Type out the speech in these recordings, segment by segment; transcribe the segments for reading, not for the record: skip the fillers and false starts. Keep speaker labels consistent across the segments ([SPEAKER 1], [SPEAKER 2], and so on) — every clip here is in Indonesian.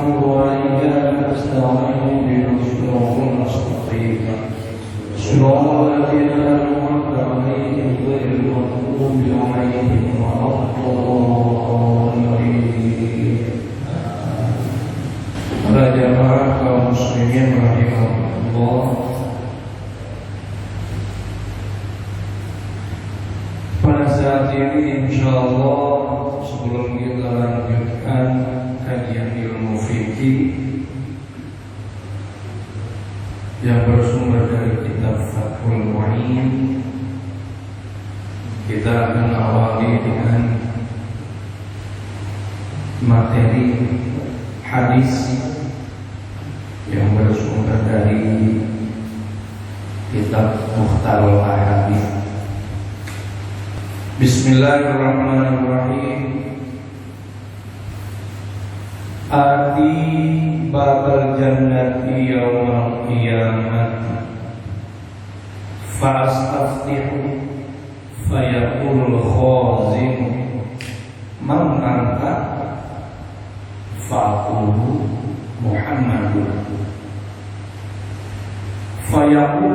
[SPEAKER 1] نعبد وإياك نستعين اهدنا الصراط المستقيم صراط الذين أنعمت عليهم غير المغضوب عليهم ولا الضالين. Para jamaah kaum muslimin rahimahullah, pada saat ini insyaallah sebelum kita lanjutkan kajian ilmu fikih yang bersumber dari kitab Fathul Mu'in, kita akan awali dengan materi hadis yang bersumber dari kitab Mukhtarul Ahadits. Bismillahirrahmanirrahim. Ati babal jannati yawmal qiyamah fa'astaftihu fayaqulul khazin man anta fa'aqulu Muhammadun fayaqul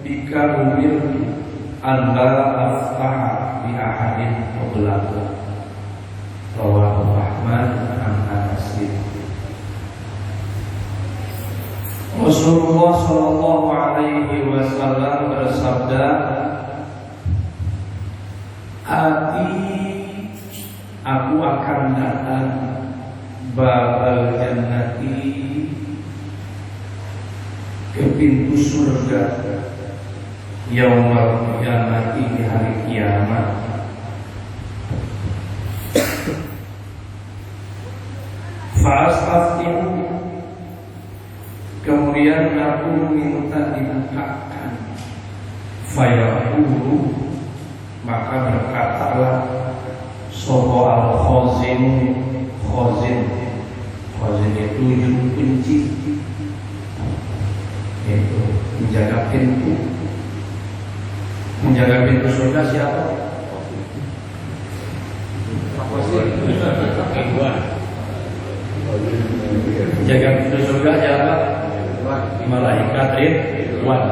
[SPEAKER 1] bika umirtu an la aftaha bi ahadin qablaku. Rawahu Ahmad an Anas. Rasulullah sallallahu alaihi wasallam bersabda, "Ati aku akan datang babal jannati ke pintu surga yaumal qiyamati di hari kiamat. Fa'astaftihu, kemudian aku minta dibukakan. Fayaqulu, maka berkatalah sopo al-khazin. Khazin itu juru kunci, yaitu menjaga pintu. Menjaga pintu surga siapa? Menjaga pintu surga siapa? Malaikat Ridwan.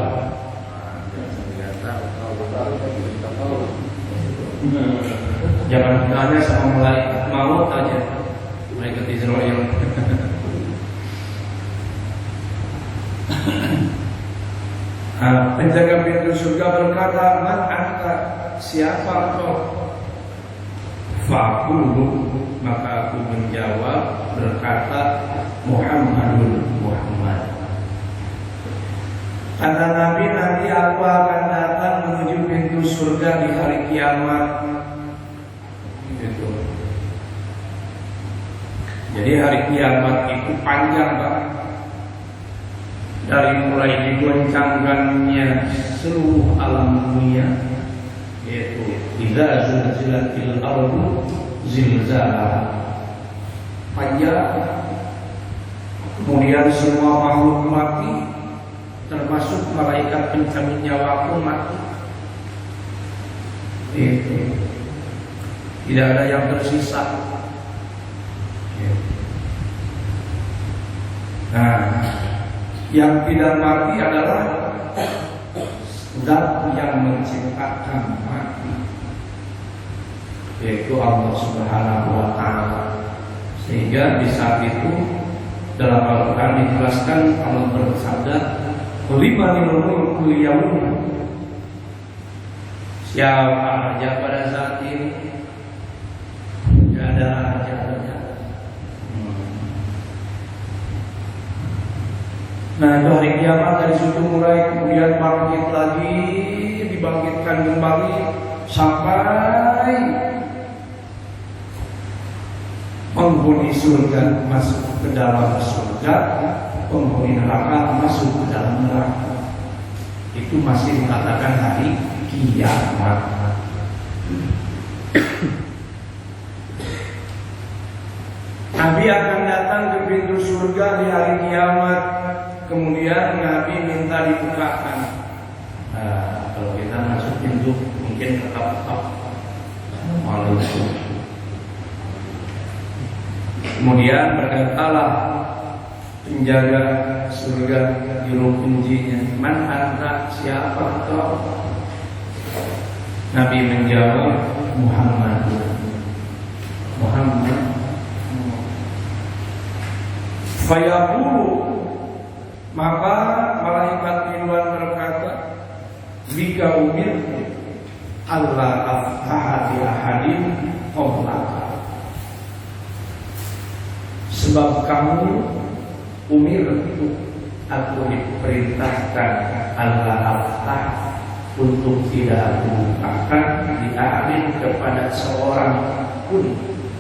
[SPEAKER 1] Jangan tanya sama malaikat maut aja, malaikat Israel. Penjaga pintu surga berkata, "Man anta, siapa kau?" Faqulu, maka aku menjawab berkata, "Muhammadun, Muhammad." Kata Nabi, nanti aku akan datang menuju pintu surga di hari kiamat. Gitu. Jadi hari kiamat itu panjang banget. Dari mulai digoncangkannya seluruh alam dunia, yaitu idza zulzilatil ardu zilzalaha, panjang. Kemudian semua makhluk mati, termasuk malaikat penjamin nyawa pun mati. Itu tidak ada yang tersisa. Nah, yang tidak mati adalah Zat yang menciptakan mati, yaitu Allah Subhanahu wa Ta'ala. Sehingga di saat itu dalam Al-Quran dijelaskan, Allah bersabda, "Limanil mulkul yaum." Siapa raja pada saat ini? Tidak ada raja. Nah, itu hari kiamat, dari situ mulai kemudian bangkit lagi, dibangkitkan kembali sampai penghuni surga masuk ke dalam surga, penghuni neraka masuk ke dalam neraka. Itu masih dikatakan hari kiamat. Nabi akan datang ke pintu surga di hari kiamat. Kemudian Nabi minta dibukakan. Nah, kalau kita masuk pintu mungkin tetap malu. Kemudian berkatalah penjaga surga juru kuncinya, "Man anta, siapa kau?" Nabi menjawab, "Muhammad." Fayaqulu, maka malaikat Ridwan berkata, "Bika umir Allah aftaha bi ahadin qablaka." Sebab kamu umir itu aku diperintahkan Allah aftah untuk tidak bukakan di akhir kepada seorang pun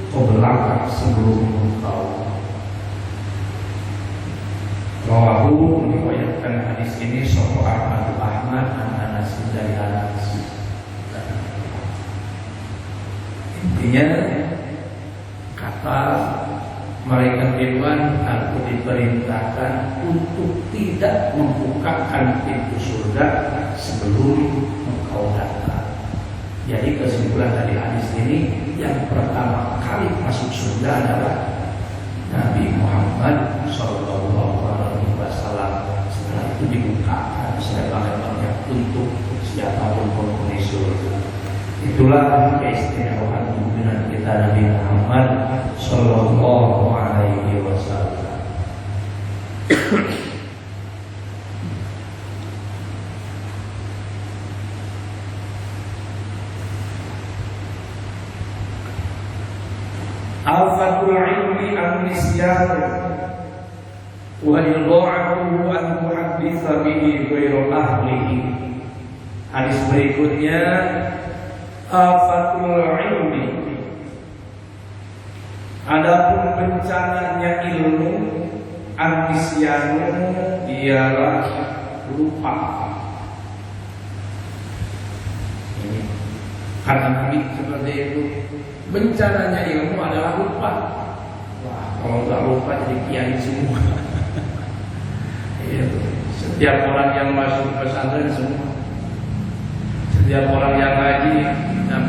[SPEAKER 1] qablaka sebelum engkau. Rawahu, meriwayatkan hadis ini Sahih Ahmad dan Anas dari Anas. Intinya kata malaikat Ridwan, aku diperintahkan untuk tidak membukakan pintu surga sebelum engkau datang. Jadi kesimpulan dari hadis ini, yang pertama kali masuk surga adalah Nabi Muhammad SAW. Setelah itu dibukakan selebar-lebarnya untuk siapapun penghuni surga. Itulah keistimewaan pimpinan kita Nabi Muhammad Sallallahu Alaihi Wasallam. Al-fatul ilmi an-nisyan wa idha'atuhu an tuhadditha bihi ghairu ahlihi. Hadis berikutnya, afatul ilmi, adapun bencananya ilmu, an-nisyanu ialah lupa. Ini kata Nabi seperti itu. Bencananya ilmu adalah lupa. Wah, kalau nggak lupa jadi kiai semua. Setiap orang yang masuk pesantren semua, setiap orang yang ngaji dan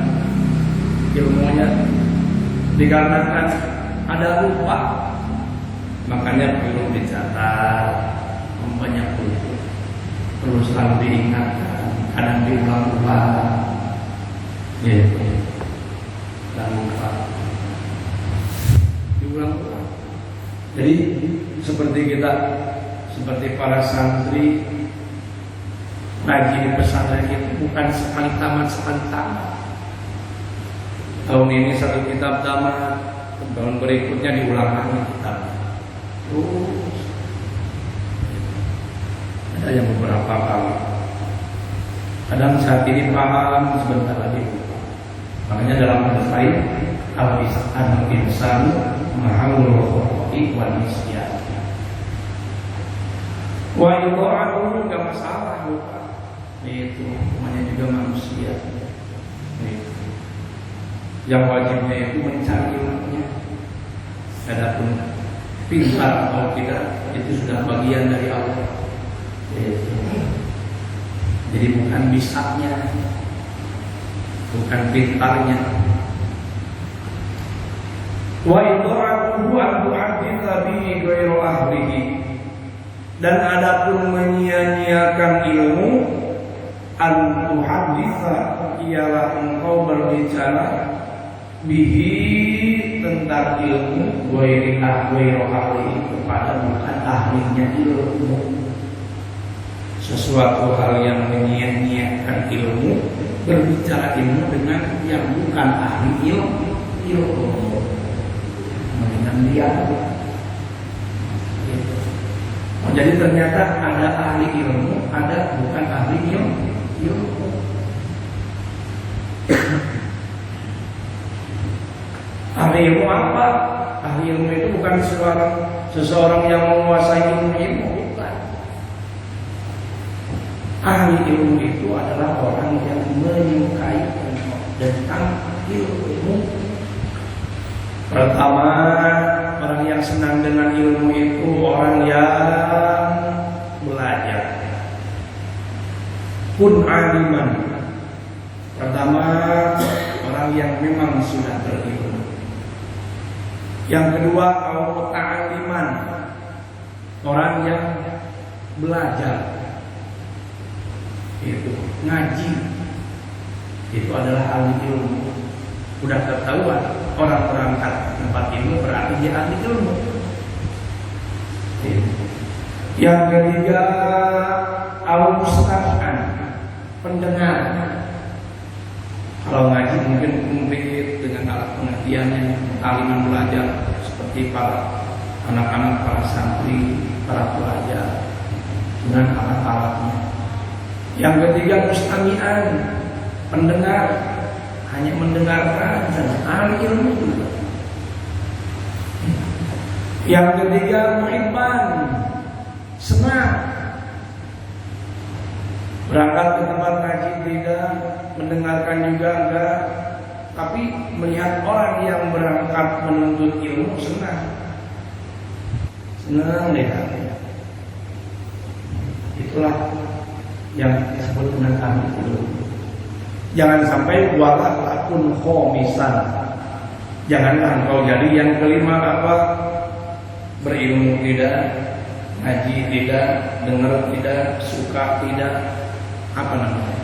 [SPEAKER 1] ilmunya dikarenakan ada lupa, makanya perlu dicatat, banyak perlu selalu diingatkan, kadang diulang-ulang, gitu. Dan lupa diulang-ulang. Jadi seperti para santri ngaji di pesantren itu bukan sekali tamat sekali tamat. Tahun ini satu kitab tamat, tahun berikutnya diulang lagi kitab. Terus ada yang beberapa kali. Kadang saat ini paham, sebentar lagi lupa. Makanya dalam hadis lain, al-insanu mahalul khata'i wal nisyan. Wa idha'atuhu enggak masalah lupa. Itu namanya juga manusia. Itu. Yang wajibnya itu mencari ilmunya. Adapun pintar atau tidak itu sudah bagian dari Allah. Itu. Jadi bukan bisanya, bukan pintarnya. Wa idha'atuhu an tuhadditha bihi ghairu ahlihi. Dan adapun menyia-nyiakan ilmu, an tuhadditha ialah engkau berbicara bihi tentang ilmu ghairu ahlihi kepada bukan ahlinya ilmu. Sesuatu hal yang menyia-nyiakan ilmu, berbicara ilmu dengan yang bukan ahli ilmu, dengan dia. Jadi ternyata ada ahli ilmu, ada bukan ahli ilmu. Ahli ilmu apa? Ahli ilmu itu bukan seseorang yang menguasai ilmu, bukan. Ahli ilmu itu adalah orang yang menyukai tentang ilmu. Pertama, orang yang senang dengan ilmu itu orang yang belajar. Kun aliman. Pertama, orang yang memang sudah berilmu. Yang kedua, kaum muta'alliman, orang yang belajar, itu ngaji, itu adalah ahli ilmu. Udah ketahuan orang berangkat ke tempat ilmu berarti dia ahli ilmu. Yang ketiga, al-mustami'an, pendengar. Kalau ngaji mungkin komplit dengan alat pengertiannya, aliman belajar seperti para anak-anak, para santri, para pelajar dengan alat-alatnya. Yang ketiga, mustami'an, pendengar, hanya mendengarkan saja, ahli ilmu juga. Yang ketiga, muhibban, senang, berangkat ke tempat ngaji tidak, mendengarkan juga enggak, tapi melihat orang yang berangkat menuntut ilmu senang deh. Itulah yang disebut dengan ahli ilmu. Jangan sampai wala takun khomisan. Janganlah engkau jadi yang kelima apa? Berilmu tidak, ngaji tidak, dengar tidak, suka tidak, apa namanya?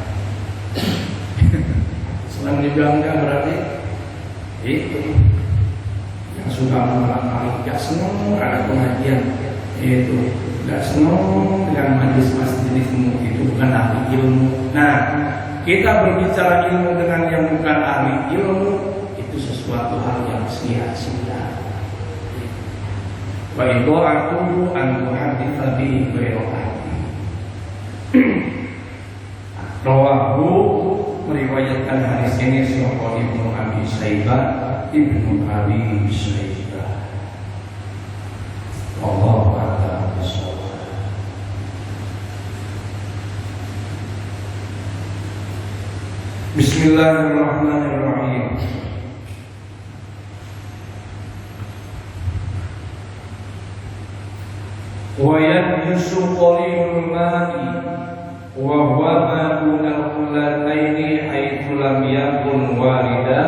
[SPEAKER 1] Senang juga enggak berarti itu yang suka mengalami, gak senang ada pengajian, itu gak senang dengan majelis jenismu, itu bukan ahli ilmu. Nah, kita berbicara ilmu dengan yang bukan ahli ilmu itu sesuatu hal yang sia-sia. Wa idha'atu an tuhaditha bihi ghairati. Rawahu, meriwayatkan hadis ini sahih Ibnu Abi Syaibah, Ibnu Abi Syaibah. Allahu a'lam bishawab. Bismillahirrahmanirrahim. Wa yadjusu qalilul ma'i wa huwa ma'una kullataini haitsu lam yakun warida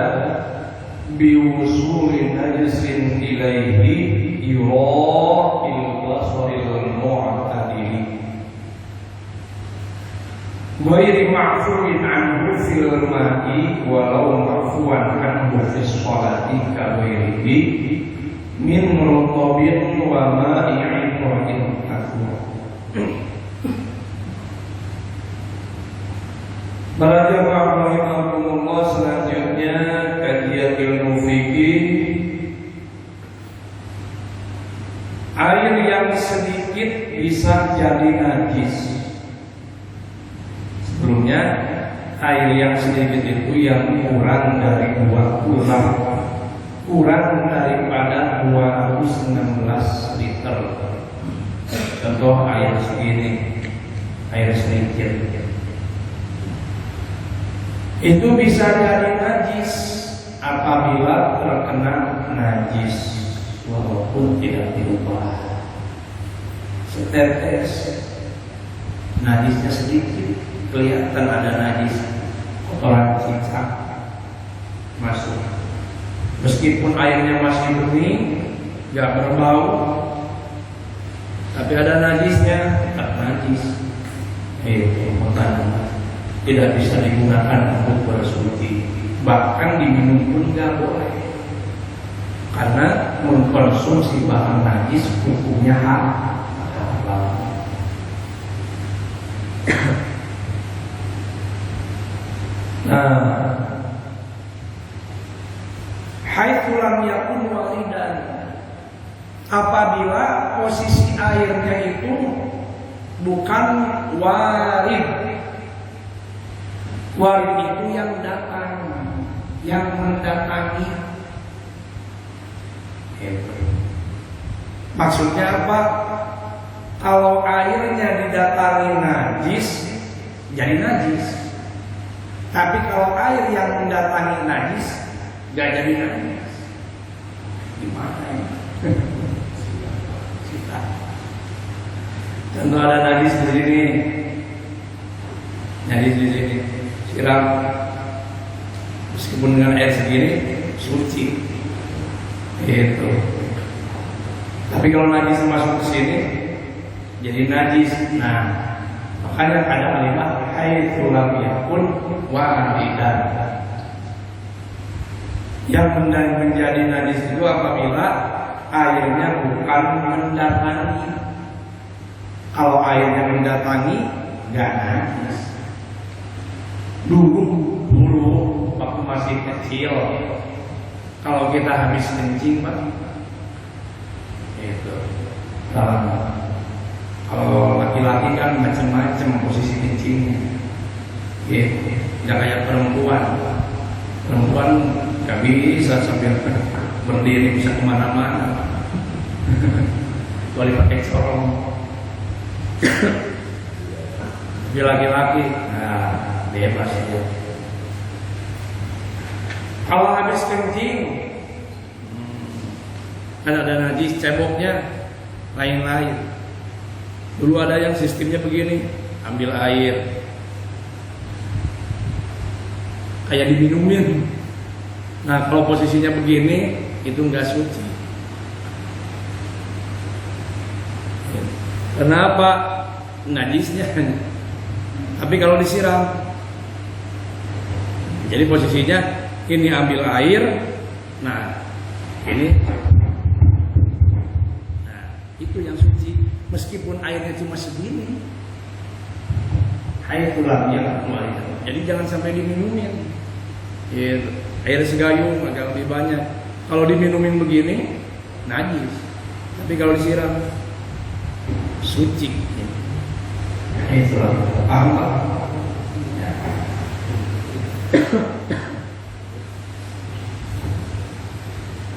[SPEAKER 1] bi wusuli najsin ilaihi yura'il basaril mu'tadili ghairi ma'fuwin anhu fil ma'i walau ma'fuwan anhu fis sholati ka ghairihi min rutabin wa ma'i'in wa'in akwa. Para jemaah rahimakumullah, selanjutnya kajian ilmu fikih. Air yang sedikit bisa jadi najis. Sebelumnya, air yang sedikit itu yang kurang dari 2 kurang daripada 216 liter. Contoh air segini, air sedikit, itu bisa jadi najis apabila terkena najis walaupun tidak diubah. Setetes, najisnya sedikit, kelihatan ada najis, kotoran cicak masuk. Meskipun airnya masih bening, gak berbau, tapi ada najisnya, tetap najis. Itu makanya tidak bisa digunakan untuk bersuci. Bahkan diminum pun gak boleh, karena mengkonsumsi bahan najis hukumnya haram. Nah, haitsu lam yakun waridan, apabila posisi airnya itu bukan warid. Warid itu yang datang, yang mendatangi. Maksudnya apa? Kalau airnya didatangi najis, jadi najis. Tapi kalau air yang mendatangi najis, gak jadi najis. Gimana ya? Contoh ada najis di sini, najis di sini, siram, meskipun dengan air segini suci. Itu. Tapi kalau najis masuk ke sini jadi najis. Nah, makanya ada kalimat haitsu lam yakun wa'idan. Yang menjadi najis itu apabila airnya bukan mendatangi. Kalau airnya mendatangi, nggak najis. Dulu waktu masih kecil, kalau kita habis kencing, Pak, itu. Kalau laki-laki kan macam-macam posisi kencingnya. Gitu. Nggak kayak perempuan. Perempuan nggak bisa sambil berdiri bisa kemana-mana. Kecuali pakai corong. Tapi laki-laki, nah bebas ya. Kalau habis kencing, kan ada najis ceboknya lain-lain. Dulu ada yang sistemnya begini, ambil air, kayak diminumin. Nah kalau posisinya begini, itu nggak suci. Kenapa? Najisnya. Tapi kalau disiram, jadi posisinya ini ambil air, nah ini, nah itu yang suci. Meskipun airnya cuma segini, air tulang ya, jadi jangan sampai diminumin. Gitu. Air segayung agak lebih banyak. Kalau diminumin begini, najis. Tapi kalau disiram, suci. Itu paham Pak?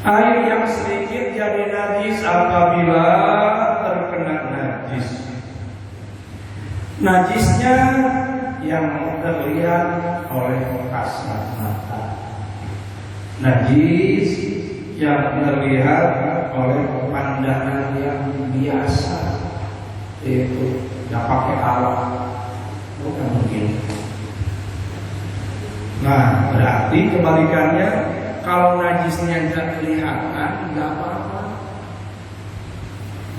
[SPEAKER 1] Air yang sedikit jadi najis apabila terkena najis. Najisnya yang terlihat oleh kasat mata. Najis yang terlihat oleh pandangan yang biasa, itu nggak pakai alat, bukan begini. Nah, berarti kebalikannya, kalau najisnya nggak kelihatan, nggak apa-apa.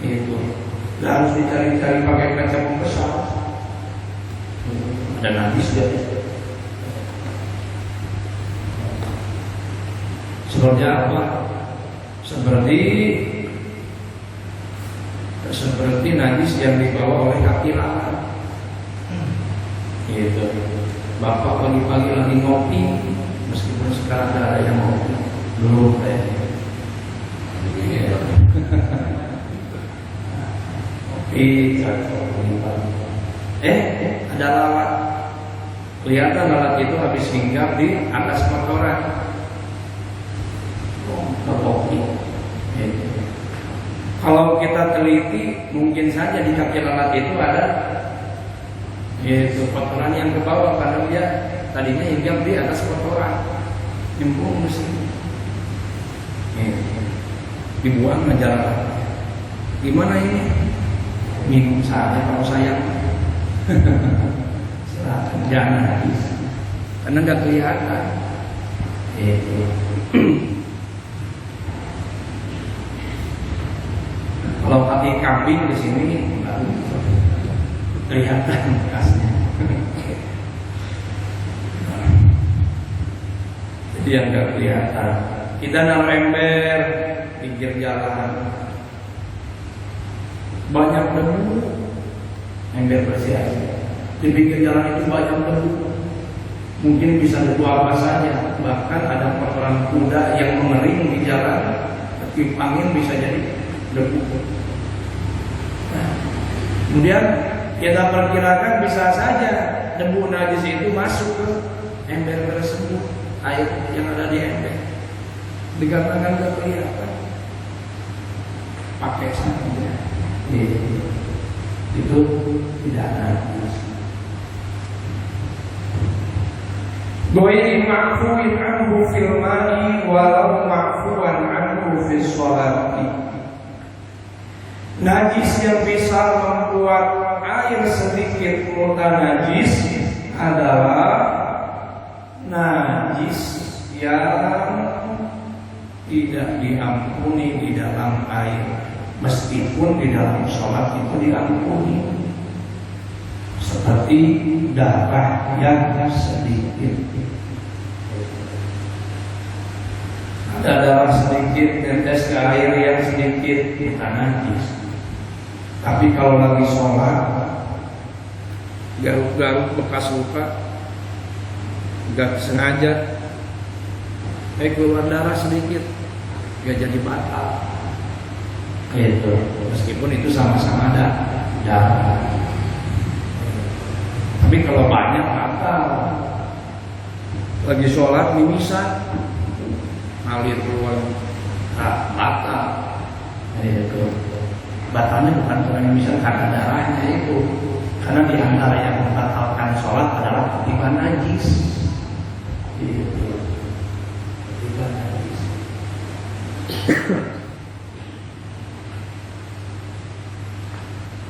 [SPEAKER 1] Itu nggak harus dicari-cari pakai kaca pembesar. Ada najis dia. Seperti apa? Seperti najis yang dibawa oleh kaki lalat. Gitu. Bapak pagi-pagi lagi ngopi, meskipun sekarang tidak ada yang ngopi, belum ada lalat. Kelihatan lalat itu habis hinggap di atas kotoran. Kalau kita teliti, mungkin saja di kaki lalat itu ada kotoran yang ke bawah, karena dia tadinya hinggap di atas kotoran, nyemplung mesin, dibuang aja lalat. Gimana ini? Minum saja kalau sayang. Jangan habis, karena nggak kelihatan. Kalau kaki kambing di sini baru kelihatan bekasnya. Jadi yang nggak kelihatan. Kita naruh ember pinggir jalan, banyak debu, ember bersih aja. Di pinggir jalan itu banyak debu. Mungkin bisa debu apa saja. Bahkan ada kotoran kuda yang mengering di jalan, ketiup angin bisa jadi debu. Nah, kemudian kita perkirakan bisa saja debu najis itu masuk ke ember tersebut, air yang ada di ember. Dikatakan tidak kelihatan, pakai saja. Itu tidak najis. Ghairi ma'fuwin anhu fil ma'i walau ma'fuwan anhu fis sholati. Najis yang bisa membuat air sedikit mutanajis adalah najis tidak diampuni di dalam air, meskipun di dalam sholat itu diampuni. Seperti darah yang sedikit. Ada darah sedikit netes ke air yang sedikit, bukan najis. Tapi kalau lagi sholat, garuk-garuk bekas luka, gak sengaja, keluar darah sedikit, gak jadi batal. Gitu. Meskipun itu sama-sama ada darah. Tapi kalau banyak batal. Lagi sholat mimisan, ngalir keluar, batal. Gitu. Batalnya bukan karena mimisan, karena darahnya itu. Karena di antara yang membatalkan sholat adalah ketiban najis. Gitu. Ketiban najis.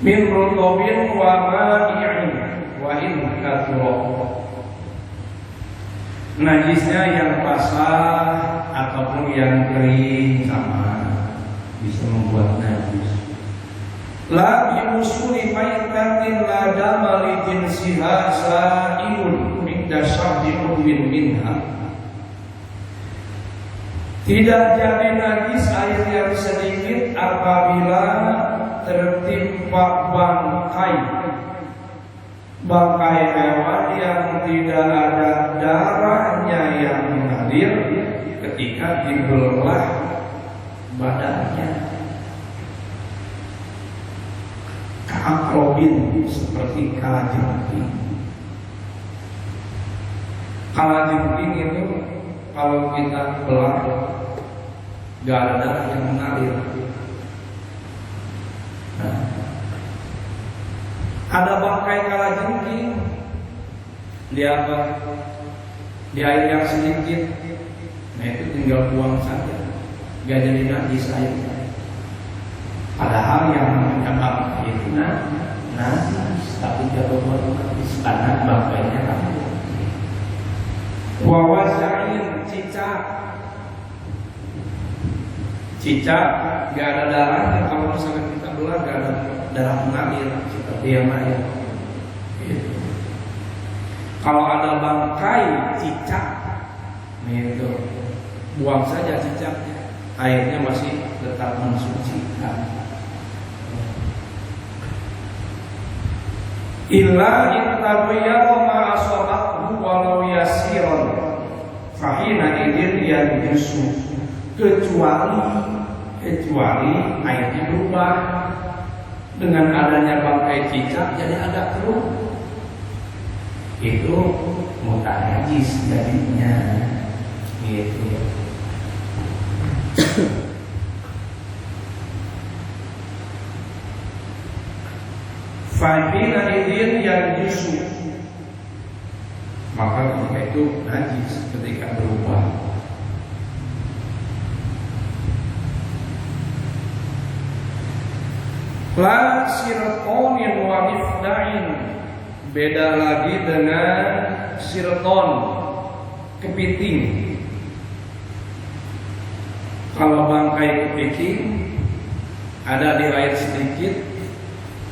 [SPEAKER 1] Min rutubin wa ma'i'in wa in kathura. Najisnya yang basah ataupun yang kering sama bisa membuat najis. La bimusuli maitatin la damali jinsiha sa'ilun minda syabdi udwin minha. Tidak jadi najis air yang sedikit apabila tertimpa bangkai hewan yang tidak ada darahnya yang mengalir ketika dibelah badannya. Kaakrobin, seperti kalajengking. Kalajengking itu kalau kita belah gak ada darah yang mengalir. Nah, ada bangkai kalajengking di apa? Di air yang sedikit. Nah itu tinggal buang saja, gak jadi najis airnya. Padahal yang namanya bangkai itu najis, tapi gak berbuat najis karena bangkainya kamu. Wawazain cicak gak ada darahnya. Kalau misalkan kita belah gak ada darah mengalir seperti yang lain. Kalau ada bangkai cicak, itu buang saja cicaknya, airnya masih tetap mensucikan. Illa intabiya ma asabahu walau yasiron fahina idin yanjusu. Kecuali airnya berubah dengan adanya bangkai cicak jadi agak keruh, itu muka najis jadinya. Gitu. Fahina idin yanjusu, maka ketika itu najis ketika berubah. La sirtonin wa mifdain, beda lagi dengan sirton, kepiting. Kalau bangkai kepiting ada di air sedikit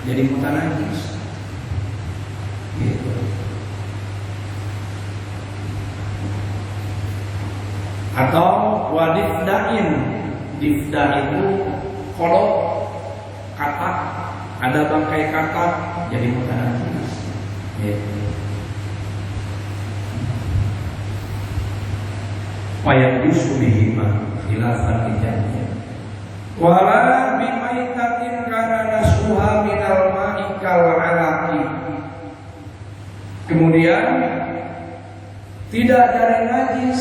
[SPEAKER 1] jadi muka najis. Gitu. Atau wadifdain, difda itu kolok, katak, ada bangkai katak jadi muka najis. Gitu. Wayang yusubihima khilafan ijanya. Wala bimaitatin kana nasuha minal ma'ikal alaqi. Kemudian tidak dari najis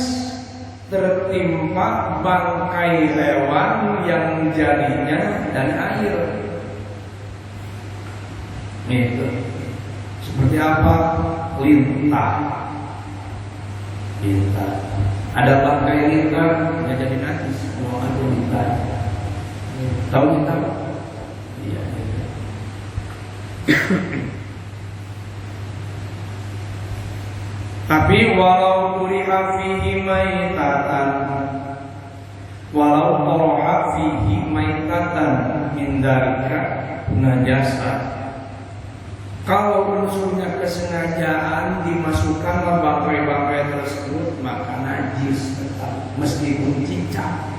[SPEAKER 1] tertimpa bangkai hewan yang jadinya dari air. Itu seperti apa? Lintah. Ada bangkai lintah nggak jadi najis, mau ada lintah. Tahu lintah? Iya. Tapi walau kuriha fihi maitatan, walau toroha fihi maitatan min dzalika najasa. Kalau unsurnya kesengajaan dimasukkan bangkai-bangkai tersebut maka najis tetap meskipun cicak.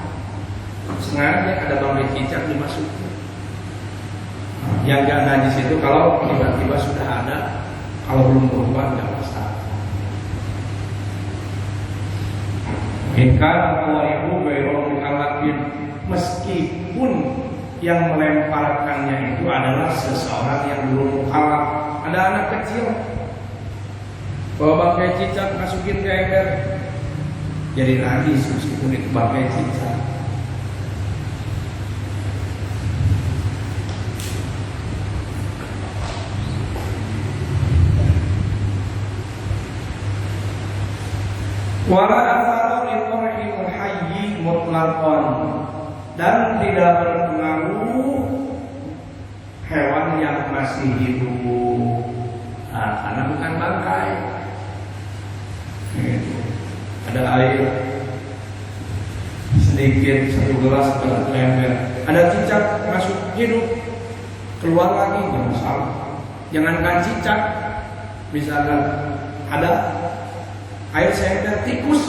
[SPEAKER 1] Sengaja ada bangkai cicak dimasukkan. Yang gak najis itu kalau tiba-tiba sudah ada, kalau belum berubah nggak masalah. Jika Allah ibu gairul mukallafin, meskipun yang melemparkannya itu adalah seseorang yang belum mukallaf. Ada anak kecil bawa bangkai cicak masukin ke ember, jadi najis meskipun itu bangkai cicak. Wala atharu li turhil hayyi mutlaqan, dan tidak berpengaruh hewan yang masih hidup, karena bukan bangkai. Ada air sedikit, 1 gelas atau 1 ember, ada cicak masuk hidup, keluar lagi nggak masalah. Jangankan cicak, misalkan ada air seember tikus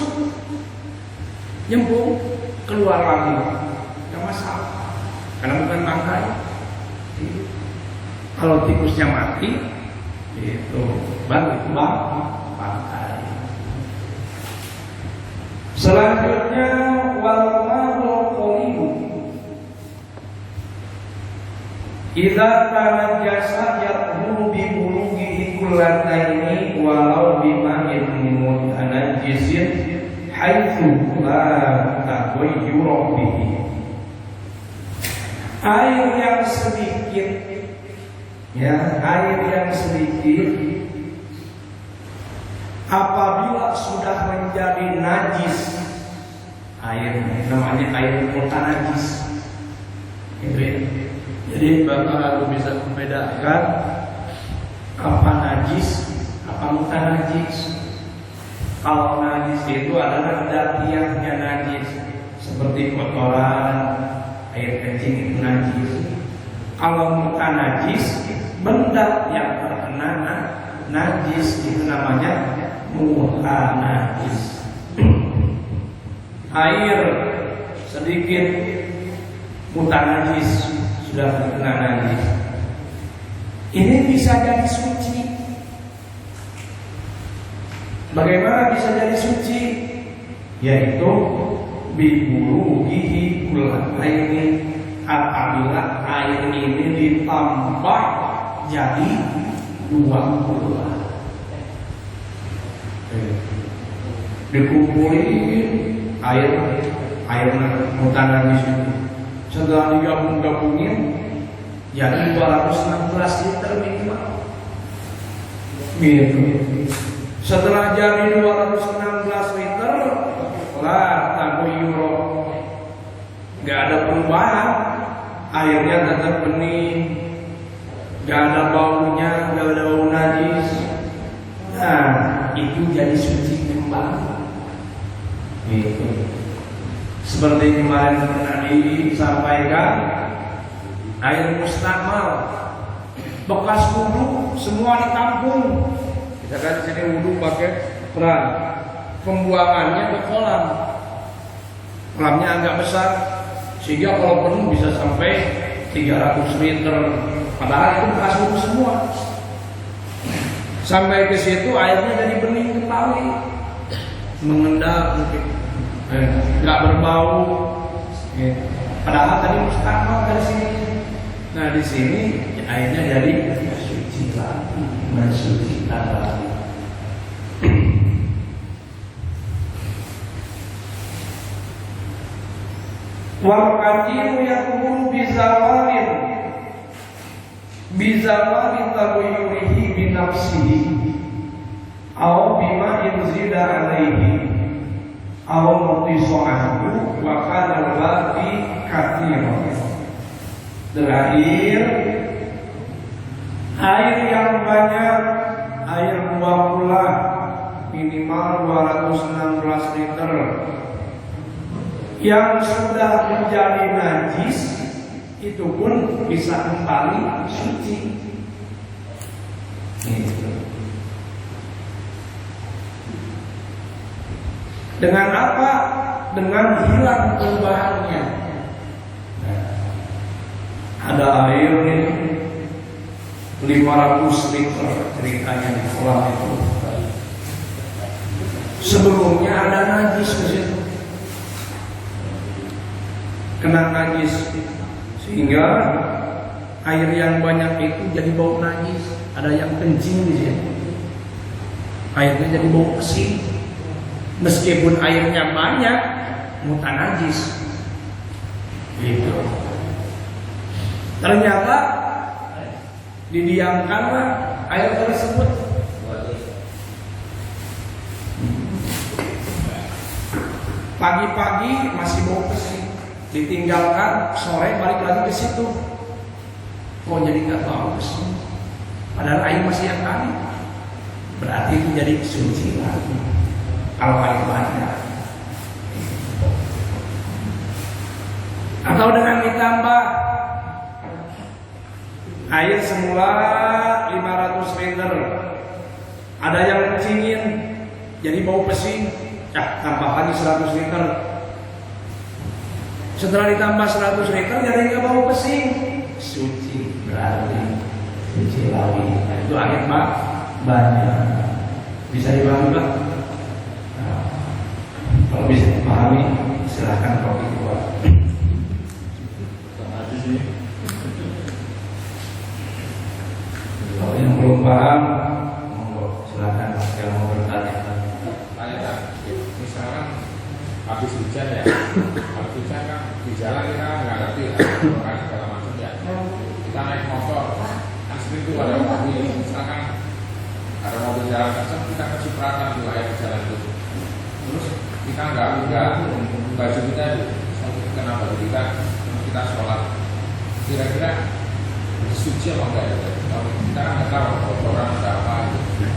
[SPEAKER 1] nyemplung keluar lagi, nggak masalah karena bukan bangkai. Kalau tikusnya mati itu baru bangkai. Selanjutnya wal ma'ul qalibu idza tanajjasa yaqulu bi bulughihi kullataini walau bima'in mutanajjisin haitsu la taghayyura bihi. Air yang sedikit, ya, air yang sedikit apabila sudah menjadi najis, air namanya air mutanajjis. Gitu ya. Jadi Bapak harus bisa membedakan apa najis, apa mutanajjis. Kalau najis itu adalah datiahnya najis, seperti kotoran, air kencing itu najis. Kalau mutanajjis, benda yang terkena najis itu namanya mutanajjis. Air sedikit mutanajjis sudah terkena najis, ini bisa jadi suci. Bagaimana bisa jadi suci? Yaitu bibulugihi kullataini, apabila air ini ditambah jadi 2 bulan. Dikumpulin air mutanajjis itu, setelah digabung-gabungin jadi 216 liter minimal. Gitu. Setelah jadi 216 liter, lah taghayyura, nggak ada perubahan, airnya tetap bening, nggak ada baunya, nggak ada bau najis. Nah, itu jadi suci kembali. Gitu. Seperti kemarin pernah disampaikan, air mustakmal bekas wudu semua ditampung. Misalkan di sini wudu pakai keran, pembuangannya ke kolam. Kolamnya agak besar, sehingga kalau penuh bisa sampai 300 liter. Padahal itu bekas wudu semua. Sampai ke situ airnya jadi bening kembali, mengendap mungkin, nggak berbau. Padahal tadi mustakmal dari sini. Nah di sini airnya jadi suci lagi, mensuci lagi. Wal qadiru yakunu bizawalin taghayyurihi bi nafsihi aw bima yuzida alaihi aw mutiso'ahu wa kana al-baqi katsiran. Terakhir, air yang banyak, air buah pula minimal 216 liter, Yang sudah menjadi najis itu pun bisa kembali suci. Dengan apa? Dengan hilang perubahannya. Ada air nih 500 liter ceritanya di kolam itu. Sebelumnya ada najis di situ, kena najis, sehingga air yang banyak itu jadi bau najis. Ada yang kencing di situ, airnya jadi bau pesing. Meskipun airnya banyak, mutan najis. Gitu. Ternyata didiamkanlah air tersebut. Pagi-pagi masih bau pesing, ditinggalkan, sore balik lagi ke situ. Kok jadi nggak bau pesing? Padahal air masih yang kali. Berarti itu jadi suci lagi. Kalau air banyak. Atau dengan ditambah air semula 500 liter, ada yang kencingin jadi bau pesing, tambah lagi 100 liter. Setelah ditambah 100 liter jadi nggak bau pesing, suci berarti suci lagi. Itu air banyak. Bisa dipahami Pak? Kalau bisa dipahami, silahkan kopi keluar. Kalau yang belum paham, monggo silahkan yang mau bertanya.
[SPEAKER 2] Misalkan habis hujan ya, habis hujan kan di jalan kita nggak ngerti kan segala macam ya. Kita naik motor, kan sering tuh ada mobil, misalkan ada mobil jalan kencang, kita kecipratan di air jalan itu. Terus kita nggak buka baju kita, kena baju kita sholat. Kira-kira suci apa enggak ya? Kita kan nggak tahu orang ada apa,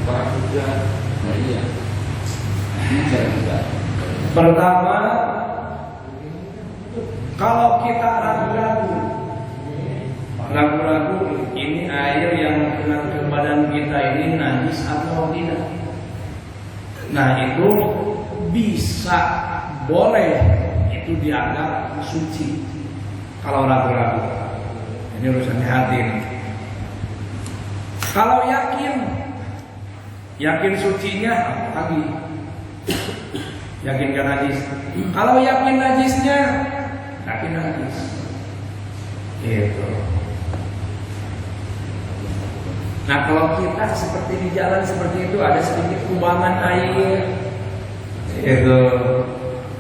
[SPEAKER 2] orang hujan, nah iya.
[SPEAKER 1] Pertama, kalau kita ragu-ragu ini air yang kena ke badan kita ini najis atau tidak. Nah itu bisa boleh itu dianggap suci kalau ragu-ragu. Ini urusannya hati. Kalau yakin sucinya lagi, yakin kan najis. Kalau yakin najisnya, yakin najis. Gitu. Nah kalau kita seperti di jalan seperti itu, ada sedikit kubangan air, itu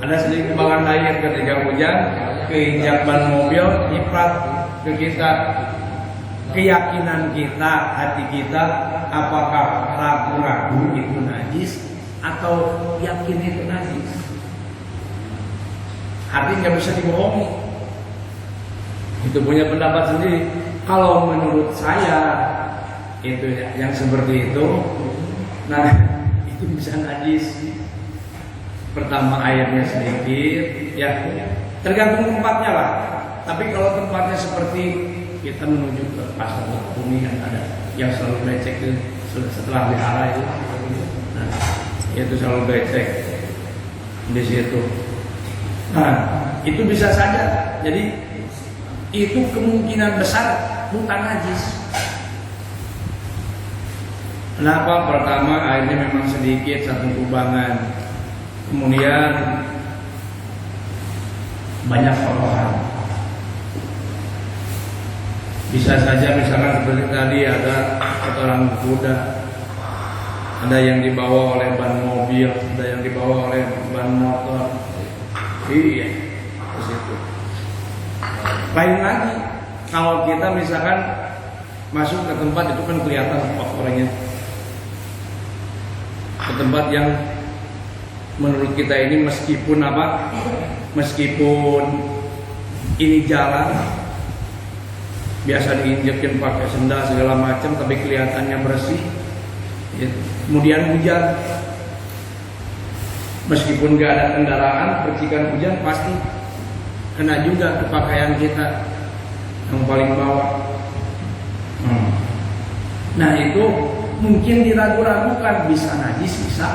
[SPEAKER 1] ada sedikit kubangan air ketika hujan, keinjak ban mobil, nyiprat ke kita. Keyakinan kita, hati kita, apakah ragu-ragu itu najis atau yakin itu najis? Hati nggak bisa dibohongi. Itu punya pendapat sendiri. Kalau menurut saya itu yang seperti itu, nah itu bisa najis. Pertama airnya sedikit, ya tergantung tempatnya lah. Tapi kalau tempatnya seperti kita menuju ke pasar Kuningan ada yang selalu becek itu setelah wihara itu, nah itu selalu becek di situ. Nah itu bisa saja. Jadi itu kemungkinan besar bukan najis. Kenapa? Pertama airnya memang sedikit, satu kubangan. Kemudian banyak kotoran. Bisa saja misalkan seperti tadi ada kotoran kuda, ada yang dibawa oleh ban mobil, ada yang dibawa oleh ban motor. Iya, ke situ. Lain lagi, kalau kita misalkan masuk ke tempat itu kan kelihatan kotorannya. Ke tempat yang menurut kita ini meskipun ini jalan biasa diinjekin pakai sendal segala macam, tapi kelihatannya bersih. Kemudian hujan, Meskipun nggak ada kendaraan, percikan hujan pasti kena juga ke pakaian kita yang paling bawah. Nah itu mungkin diragu-ragukan, bisa najis, bisa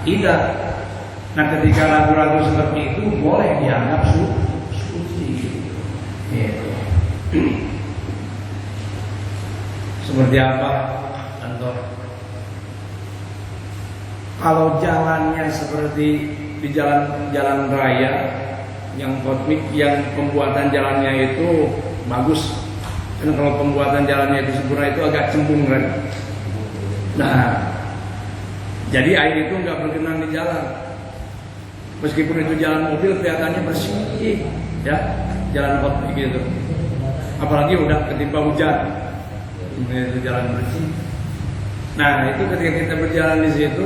[SPEAKER 1] tidak. Nah ketika ragu-ragu seperti itu boleh dianggap suci. Gitu. Seperti apa contoh? Kalau jalannya seperti di jalan raya yang kosmik, yang pembuatan jalannya itu bagus. Kan kalau pembuatan jalannya itu sempurna itu agak cembung kan. Nah, jadi air itu nggak bergenang di jalan. Meskipun itu jalan mobil kelihatannya bersih, ya jalan kosmik gitu. Apalagi udah ketimpa hujan, itu jalan bersih. Nah, itu ketika kita berjalan di situ.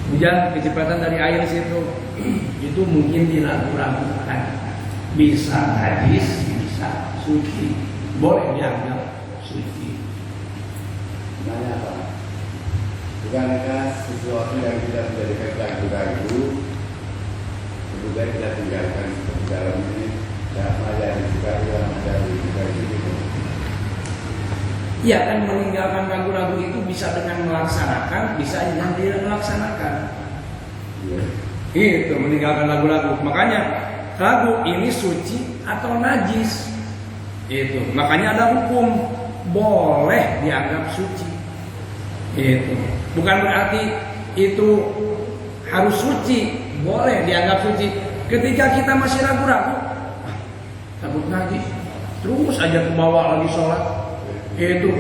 [SPEAKER 1] Hujan, kecepatan dari air situ itu mungkin diragu-ragukan, bisa najis, bisa suci, boleh dianggap suci.
[SPEAKER 3] Nanya apa? Bukankah sesuatu yang tidak menjadikan ragu-ragu kemudian kita tinggalkan seperti dalam ini tidak melayani juga dalam dari juga itu.
[SPEAKER 1] Ya kan, meninggalkan ragu-ragu itu bisa dengan melaksanakan, bisa dengan tidak melaksanakan. Itu meninggalkan ragu-ragu. Makanya ragu ini suci atau najis. Itu makanya ada hukum boleh dianggap suci. Itu bukan berarti itu harus suci, boleh dianggap suci. Ketika kita masih ragu-ragu, takut najis, terus aja ke bawah lagi sholat. Itu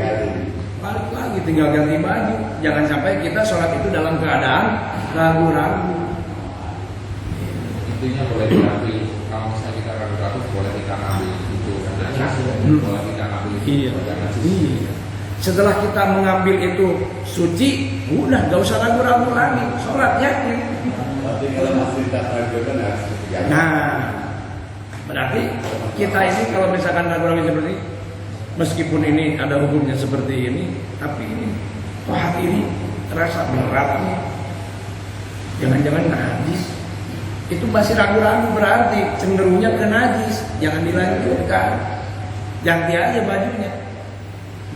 [SPEAKER 1] balik lagi tinggal ganti baju. Jangan sampai kita sholat itu dalam keadaan ragu-ragu.
[SPEAKER 2] Intinya boleh diambil. Kalau misalnya kita ragu-ragu, boleh kita ambil itu najis, boleh kita ambil itu najis.
[SPEAKER 1] Iya. Setelah kita mengambil itu suci, udah nggak usah ragu-ragu lagi, sholat yakin.
[SPEAKER 3] Tapi kalau masih tak ragu kan harus diganti.
[SPEAKER 1] Nah, berarti kita ini kalau misalkan ragu-ragu seperti ini, meskipun ini ada hukumnya seperti ini, tapi ini hati ini terasa berat nih. Jangan-jangan najis. Itu masih ragu-ragu, berarti cenderungnya ke najis. Jangan dilanjutkan. Ganti aja bajunya.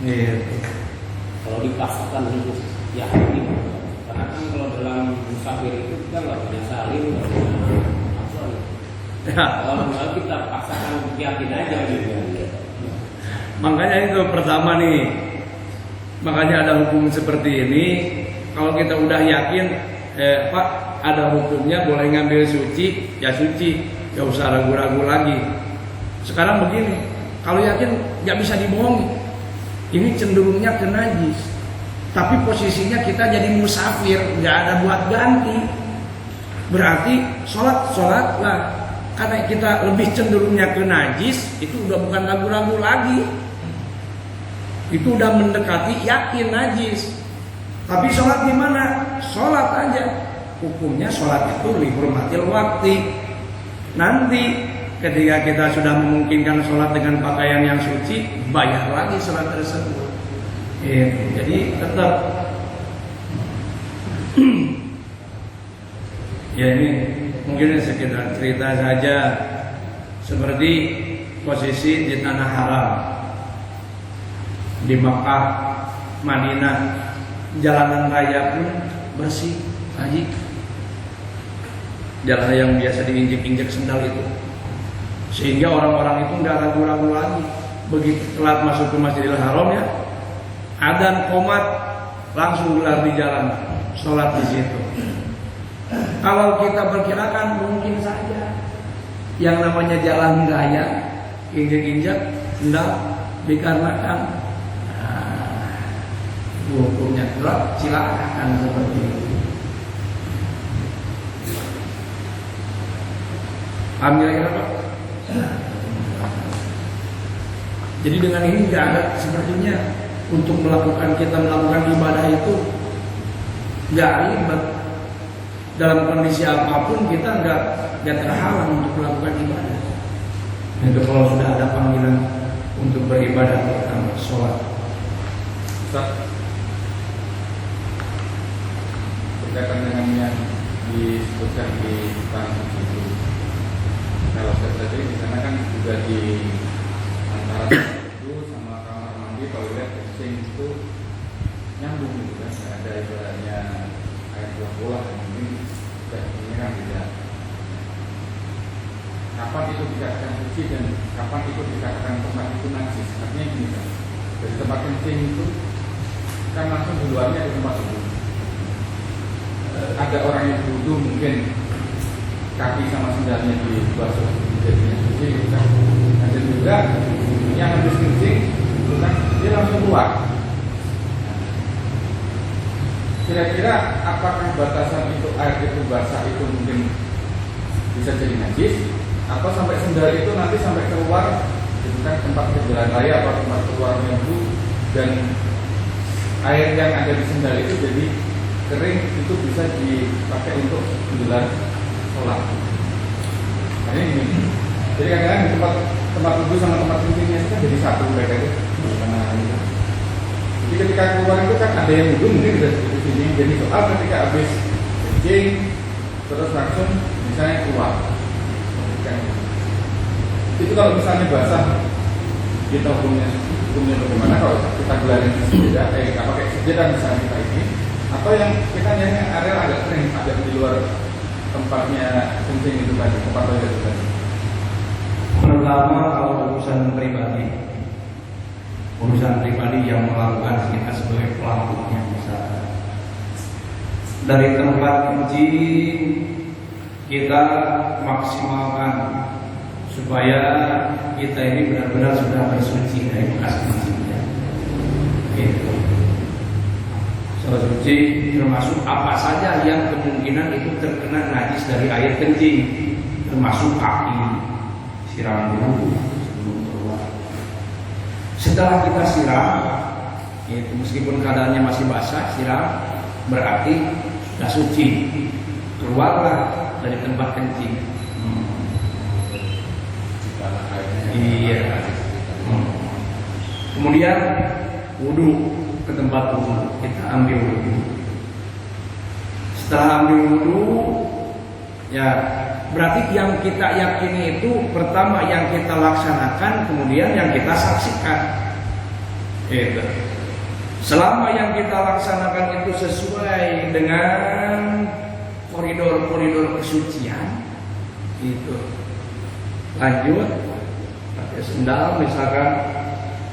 [SPEAKER 1] Gitu.
[SPEAKER 4] Kalau dipaksakan untuk yakin, karena kan kalau dalam musafir itu kita nggak punya salin, nggak punya apa.
[SPEAKER 1] Ya.
[SPEAKER 4] Kalau misalnya kita paksakan untuk yakin aja gitu.
[SPEAKER 1] Makanya itu pertama nih. Makanya ada hukum seperti ini. Kalau kita udah yakin, Pak, ada hukumnya, boleh ngambil suci, ya suci, gak usah ragu-ragu lagi. Sekarang begini, kalau yakin gak bisa dibohongi, ini cenderungnya ke najis. Tapi posisinya kita jadi musafir, gak ada buat ganti. Berarti sholat lah. Karena kita lebih cenderungnya ke najis, itu udah bukan ragu-ragu lagi. Itu udah mendekati yakin najis. Tapi sholat gimana? Sholat aja. Hukumnya sholat itu dihormatil waktu. Nanti ketika kita sudah memungkinkan sholat dengan pakaian yang suci, bayar lagi sholat tersebut. Jadi tetap. Ya ini mungkin sekedar cerita saja. Seperti posisi di tanah haram, di Makkah, Madinah, jalanan raya pun bersih, haji. Jalan yang biasa diinjek-injek sendal itu, sehingga orang-orang itu nggak ragu-ragu lagi. Begitu telat masuk ke Masjidil Haram ya, adzan qomat langsung gelar di jalan, sholat di situ. Kalau kita perkirakan mungkin saja yang namanya jalan raya injek-injek sendal dikarenakan hukumnya telat, silakan seperti itu. Ambil lagi apa? Jadi dengan ini nggak ada sepertinya untuk kita melakukan ibadah itu nggak ribet. Dalam kondisi apapun kita nggak terhalang untuk melakukan ibadah. Itu kalau sudah ada panggilan untuk beribadah, terutama sholat.
[SPEAKER 2] Ustaz, berkaitan dengan yang disebutkan di depan itu. Kalau saya tadi di sana kan juga di antara itu sama kamar mandi, toilet, kencing itu nyambung gitu kan, ada ibaratnya air bola yang mungkin ini kan tidak. Kapan itu dikatakan suci dan kapan itu dikatakan tempat itu najis? Artinya gini kan, dari tempat kencing itu kan langsung di luarnya di tempat itu. Ada orang yang wudhu mungkin kaki sama sendalnya dibasuh jadinya suci gitu kan. Ada juga yang habis kencing itu kan dia langsung keluar. Kira-kira apakah batasan itu air itu basah itu mungkin bisa jadi najis, atau sampai sendal itu nanti sampai keluar itu kan tempat jalan raya atau tempat keluarnya itu, dan air yang ada di sendal itu jadi kering, itu bisa dipakai untuk menjelang sholat. Nah ini gini, jadi kadang-kadang di tempat wudhu sama tempat kencingnya itu kan jadi satu mereka itu. Jadi ketika keluar itu kan ada yang wudhu mungkin bisa di sini. Jadi soal ketika habis kencing terus langsung misalnya keluar. Itu kalau misalnya basah kita hukumnya bagaimana? Kalau kita gelarin sejadah, pakai sejadah misalnya kita ini, atau yang kita nyari area agak kering, agak di luar tempatnya kencing itu tadi, tempat toilet itu tadi.
[SPEAKER 1] Pertama, kalau urusan pribadi yang melakukan kita sebagai pelakunya, misalkan dari tempat kencing kita maksimalkan supaya kita ini benar-benar sudah bersuci dari bekas kencingnya. Itu suci termasuk apa saja yang kemungkinan itu terkena najis dari air kencing, termasuk kaki, siram dulu sebelum keluar. Setelah kita siram, itu meskipun keadaannya masih basah, siram berarti sudah suci. Keluarlah dari tempat kencing. Iya. Kemudian wudhu, ke tempat wudhu, kita ambil wudhu. Setelah ambil wudhu, ya berarti yang kita yakini itu pertama yang kita laksanakan, kemudian yang kita saksikan. Itu. Selama yang kita laksanakan itu sesuai dengan koridor-koridor kesucian, itu lanjut pakai sendal, misalkan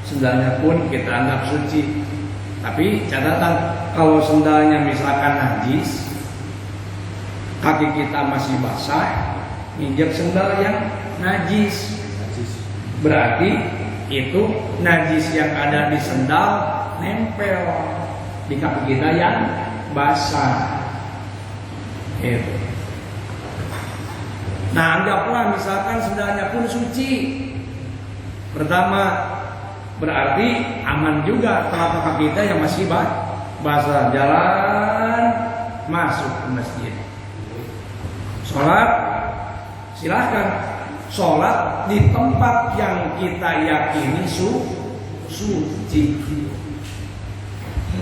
[SPEAKER 1] sendalnya pun kita anggap suci. Tapi catatan, kalau sendalnya misalkan najis, kaki kita masih basah, injak sendal yang najis, berarti itu najis yang ada di sendal nempel di kaki kita yang basah. Itu. Nah, anggaplah misalkan sendalnya pun suci. Pertama, berarti aman juga telapak kaki kita yang masih basah. Jalan masuk ke masjid. Sholat, silahkan sholat di tempat yang kita yakini suci.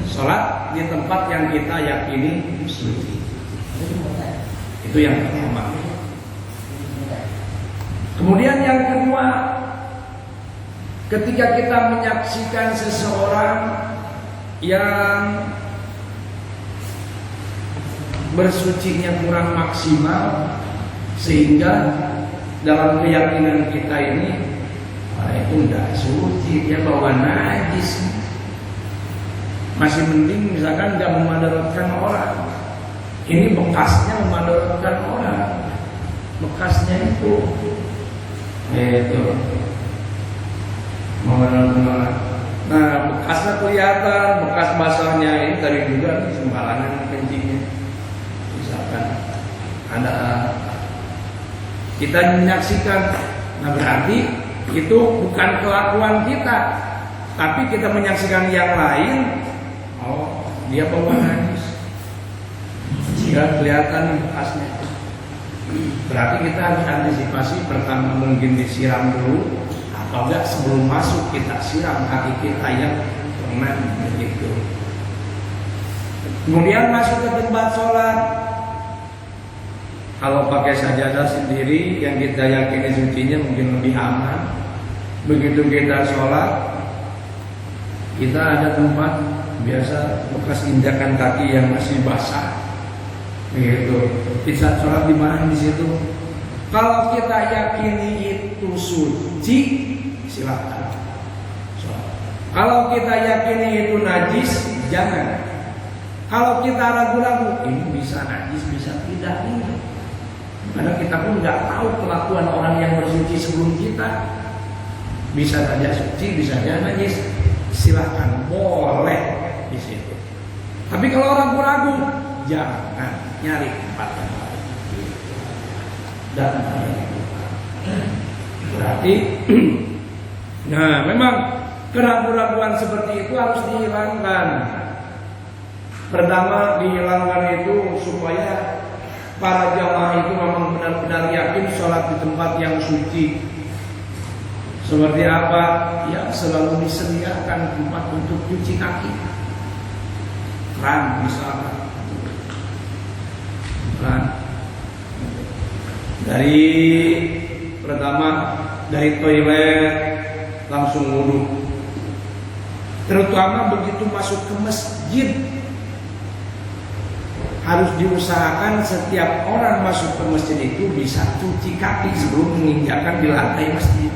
[SPEAKER 1] Sholat di tempat yang kita yakini suci. Itu yang pertama. Kemudian yang kedua, ketika kita menyaksikan seseorang yang bersucinya kurang maksimal, sehingga dalam keyakinan kita ini itu tidak suci, dia bawa najis. Masih mending misalkan tidak memadaratkan orang. Ini bekasnya memadaratkan orang. Bekasnya itu memadaratkan orang. Nah, bekasnya kelihatan, bekas basahnya ini tadi juga sembarangan kencingnya. Misalkan ada, kita menyaksikan, nah berarti itu bukan kelakuan kita, tapi kita menyaksikan yang lain. Oh, dia bawa najis, sehingga kelihatan bekasnya. Berarti kita harus antisipasi. Pertama mungkin disiram dulu, atau enggak sebelum masuk kita siram kaki kita yang pernah begitu. Kemudian masuk ke tempat sholat, Kalau pakai sajadah sendiri yang kita yakini sucinya mungkin lebih aman. Begitu kita sholat, kita ada tempat biasa bekas injakan kaki yang masih basah. Begitu. Kita sholat di mana di situ? Kalau kita yakini itu suci, silakan. Kalau kita yakini itu najis, jangan. Kalau kita ragu-ragu, ini bisa najis, bisa tidak ini. Karena kita pun nggak tahu kelakuan orang yang bersuci sebelum kita. Bisa saja suci, bisa saja najis. Silahkan, boleh di situ. Tapi kalau ragu-ragu, jangan nyari tempat yang lain. Dan berarti, nah memang keraguan-keraguan seperti itu harus dihilangkan. Pertama dihilangkan itu supaya para jamaah itu memang benar-benar yakin sholat di tempat yang suci. Seperti apa? Yang selalu disediakan tempat untuk cuci kaki. Keran misalkan. Keran. Dari pertama dari toilet langsung wudhu. Terutama begitu masuk ke masjid, harus diusahakan setiap orang masuk ke masjid itu bisa cuci kaki sebelum menginjakkan di lantai masjid.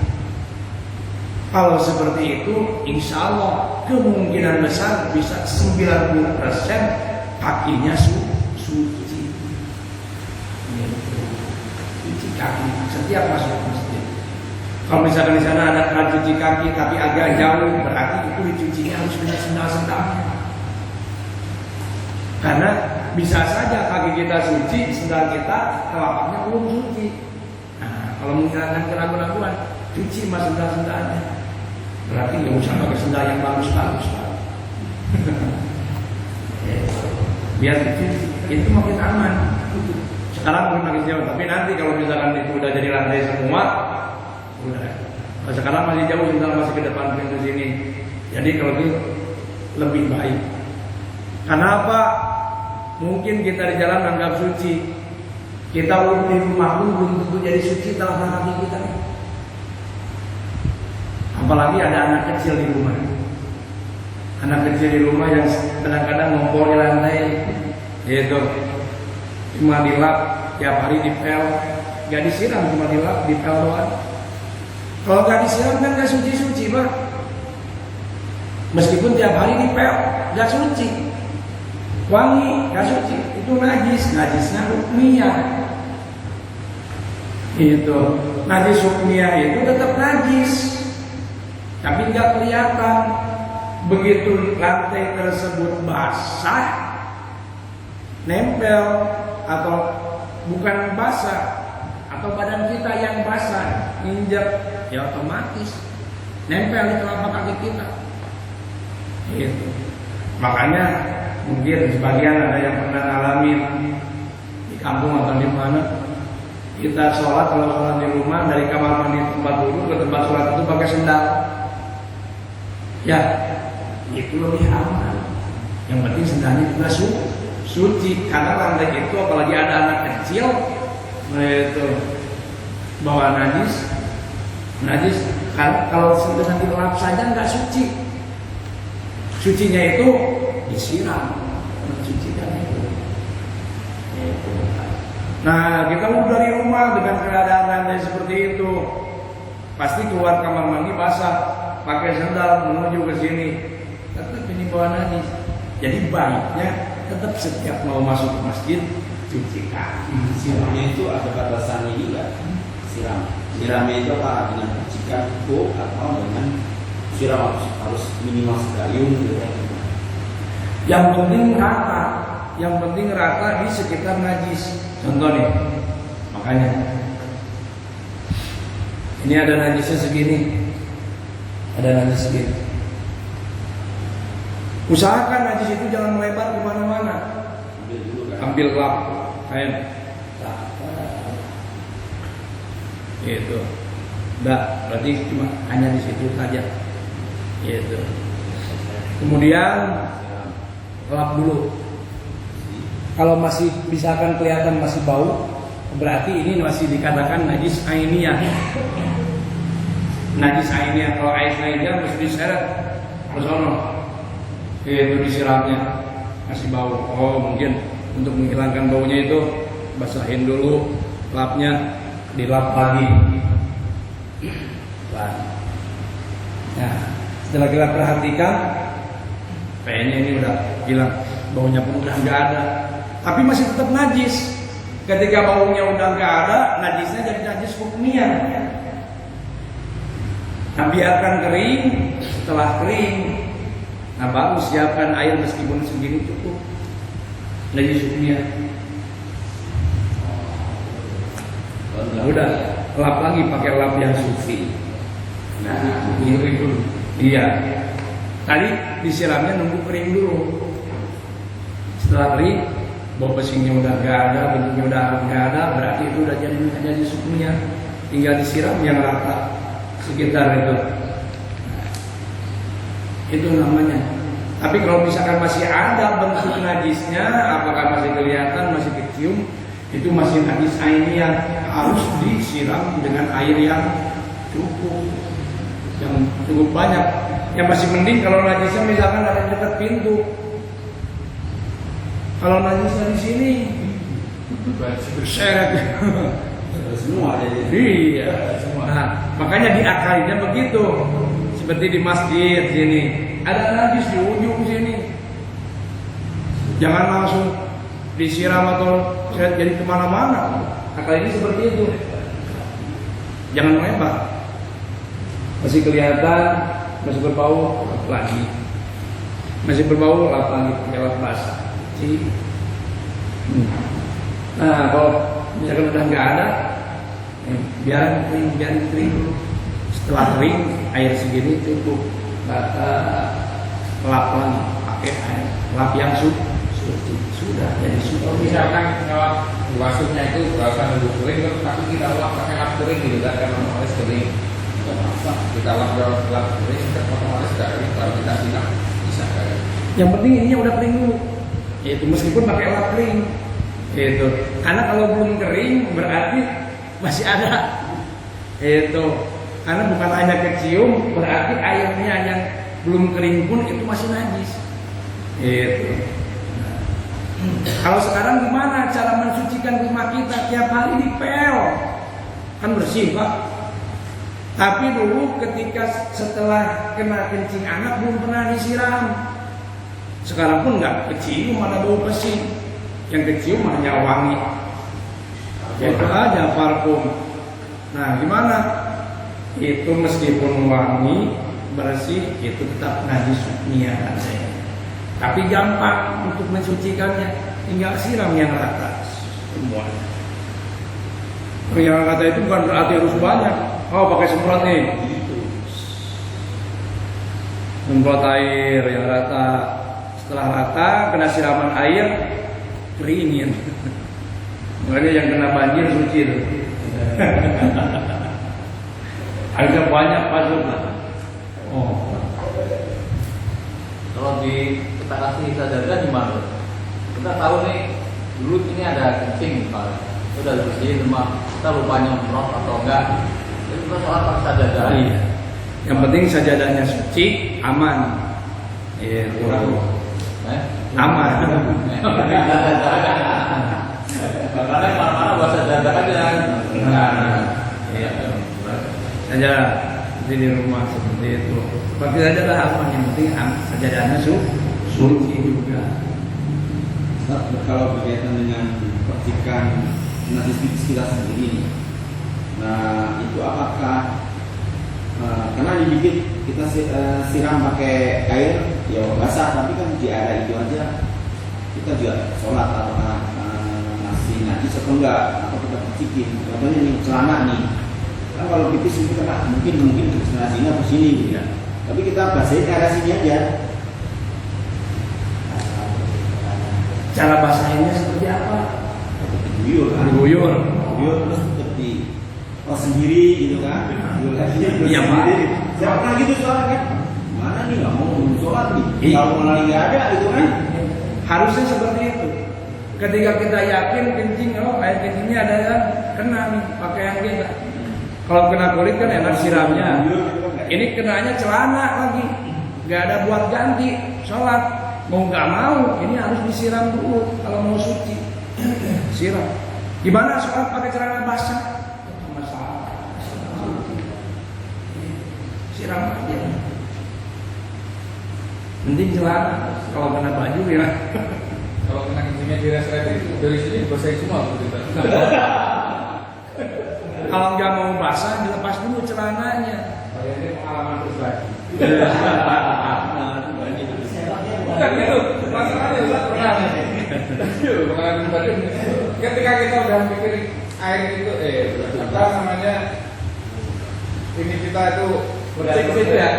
[SPEAKER 1] Kalau seperti itu, insya Allah kemungkinan besar bisa 90% kakinya suci. Cuci kaki setiap masuk ke masjid. Kalau misalkan di sana ada keran cuci kaki tapi agak jauh, berarti itu dicucinya harus dengan sendal-sendalnya. Karena bisa saja kaki kita suci, sendal kita telapaknya belum suci. Nah, kalau menghilangkan keraguan-keraguan, cuci mas sendal-sendalnya. Berarti nggak usah pakai sendal yang bagus-bagus. Biar itu makin aman. Sekarang belum makin jauh, tapi nanti kalau misalkan itu udah jadi lantai semua, udah. Sekarang masih jauh, sendal masih ke depan pintu sini. Jadi kalau itu lebih baik. Kenapa? Mungkin kita di jalan anggap suci. Kita di rumah pun belum tentu jadi suci dalam hati kita. Apalagi ada anak kecil di rumah. Anak kecil di rumah yang kadang-kadang ngompol di lantai, yaitu cuma dilap tiap hari dipel, gak disiram, cuma dilap dipel doang. Kalau gak disiram kan gak suci-suci, Pak. Meskipun tiap hari dipel, gak suci. Wangi, gak suci, itu najisnya hukmiyah. Itu najis hukmiyah itu tetap najis, tapi nggak kelihatan. Begitu lantai tersebut basah, nempel atau bukan basah, atau badan kita yang basah, injak, ya otomatis nempel di telapak kaki kita. Itu makanya mungkin sebagian ada yang pernah ngalamin di kampung atau di mana, kita sholat, kalau sholat di rumah dari kamar mandi tempat duduk ke tempat sholat itu pakai sendal, ya itu lebih aman. Yang penting sendalnya juga suci, karena lantai itu apalagi ada anak kecil, itu bawa najis kan, kalau sudah dilap saja nggak suci. Sucinya itu disiram, mencucikan itu. Nah, kita mau dari rumah dengan keadaan lantai seperti itu, pasti keluar kamar mandi basah, pakai sendal menuju ke sini, tetap ini bawa najis. Jadi baiknya tetap setiap mau masuk ke masjid cuci kaki.
[SPEAKER 4] Siramnya itu ada batasan ini enggak? Siramnya itu apa? Dengan percikan itu atau dengan siram harus minimal segayung gitu?
[SPEAKER 1] Yang penting rata di sekitar najis. Contoh nih, makanya ini ada najisnya segini, ada najis segini. Usahakan najis itu jangan melebar kemana-mana. Ambil lap, kain, itu. Enggak, berarti cuma hanya di situ saja. Itu. Kemudian lap dulu. Kalau masih misalkan kelihatan masih bau, berarti ini masih dikatakan najis ainiyah. Najis ainiyah, kalau ainiyah mesti diseret personal, itu disiramnya masih bau. Oh mungkin untuk menghilangkan baunya itu basahin dulu, lapnya dilap lagi. Nah, setelah kita perhatikan, kayaknya ini udah hilang, baunya pun udah nggak ada, tapi masih tetap najis. Ketika baunya udah nggak ada, najisnya jadi najis hukumnya. Nah, biarkan kering. Setelah kering, nah baru siapkan air meskipun segini cukup. Najis hukumnya. Udah, lap lagi pakai lap yang suci. Nah, itu. Iya. Tadi disiramnya nunggu kering dulu. Setelah kering, bau pesingnya udah nggak ada, bentuknya udah nggak ada, berarti itu udah jadi sukunya. Tinggal disiram yang rata sekitar itu. Nah, itu namanya. Tapi kalau misalkan masih ada bentuk najisnya, apakah masih kelihatan, masih kecium, itu masih najis ainiyah, harus disiram dengan air yang cukup, yang cukup banyak. Yang masih mending kalau najisnya misalkan ada dekat pintu. Kalau najisnya di sini berseret
[SPEAKER 4] semua ada.
[SPEAKER 1] Iya. Nah, makanya diakalinya begitu. Seperti di masjid sini, ada najis di ujung sini. Jangan langsung disiram atau jadi kemana-mana. Akal ini seperti itu. Jangan melebar. Masih kelihatan, masih berbau, lap lagi. Masih berbau, lap lagi, pakai lap basah. Nah, kalau misalkan udah nggak ada, biar kering dulu. Setelah kering, air segini cukup. Lap lagi, pakai air lap yang sudah jadi sudah.
[SPEAKER 2] Misalkan kalau basuhnya itu nggak usah nunggu kering, tapi kita lap pakai lap kering gitu kan, karena otomatis kering. Kita lap kering, otomatis kering. Kalau kita siram bisa kering.
[SPEAKER 1] Yang penting ininya udah kering dulu. Itu meskipun pakai lap kering. Itu. Karena kalau belum kering berarti masih ada. Itu. Karena bukan hanya kecium, berarti airnya yang belum kering pun itu masih najis. Itu. Kalau sekarang gimana cara mensucikan rumah kita? Tiap hari dipel, kan bersih Pak. Tapi dulu ketika setelah kena kencing anak belum pernah disiram. Sekarang pun nggak kecium, ada bau pesing. Yang kecium hanya wangi. Itu aja parfum. Nah gimana? Itu meskipun wangi bersih, itu tetap najis hukumnya. Tapi gampang untuk mensucikannya, tinggal siram yang rata semuanya. Yang rata itu bukan berarti harus banyak. Oh pakai semprot nih, semprot air yang rata. Setelah rata, kena siraman air, keringin. Makanya yang kena banjir suci itu. Ada banyak pasutnya. Oh.
[SPEAKER 5] Kalau kita kasih sajadah gimana? Kita tahu nih dulu ini ada kencing misalnya, udah bersihin rumah, kita lupa nyemprot atau enggak, itu kita soal pakai sajadah.
[SPEAKER 1] Iya. Yang penting sajadahnya suci, aman. Iya. Aman.
[SPEAKER 5] Karena mana-mana buat sajadah aja.
[SPEAKER 1] Iya. Saja di rumah seperti itu. Pakai sajadah aman, yang penting sajadahnya suci juga.
[SPEAKER 4] Kalau berkaitan dengan percikan najis di sekitar sendiri, nah itu apakah karena dibikin kita siram pakai air ya basah, tapi kan di area itu aja kita juga sholat atau nasi najis atau enggak, atau kita percikin. Contohnya nih celana nih, kan kalau pipis itu kena mungkin nasinya ke sini gitu ya. Tapi kita basahin area sini aja.
[SPEAKER 1] Cara basahinnya seperti apa?
[SPEAKER 4] Diguyur kan?
[SPEAKER 1] Diguyur.
[SPEAKER 4] Terus seperti sendiri gitu kan?
[SPEAKER 1] Iya Pak.
[SPEAKER 4] Siapa gitu soalnya kan? Mana nih nggak mau sholat nih?
[SPEAKER 1] Iya.
[SPEAKER 4] Kalau mengalami nggak ada gitu kan?
[SPEAKER 1] Harusnya seperti itu. Ketika kita yakin kencing, oh air kencingnya ada yang kena nih pakaian kita. Kalau kena kulit kan enak siramnya. Ini kenanya celana lagi, nggak ada buat ganti sholat. Mau nggak mau, ini harus disiram dulu kalau mau suci. Siram. Gimana sholat pakai celana basah? Masalah. Siram aja. Mending celana. Kalau kena baju ya.
[SPEAKER 2] Kalau kena kencingnya di rest area dari sini dibasahin semua begitu.
[SPEAKER 1] Kalau nggak mau basah, dilepas dulu celananya.
[SPEAKER 2] Ini pengalaman pribadi. Bukan gitu, masalahnya Ustaz pernah. Pengalaman pribadi. Ketika kita udah mikir air itu, apa namanya? Ini kita itu cek situ ya.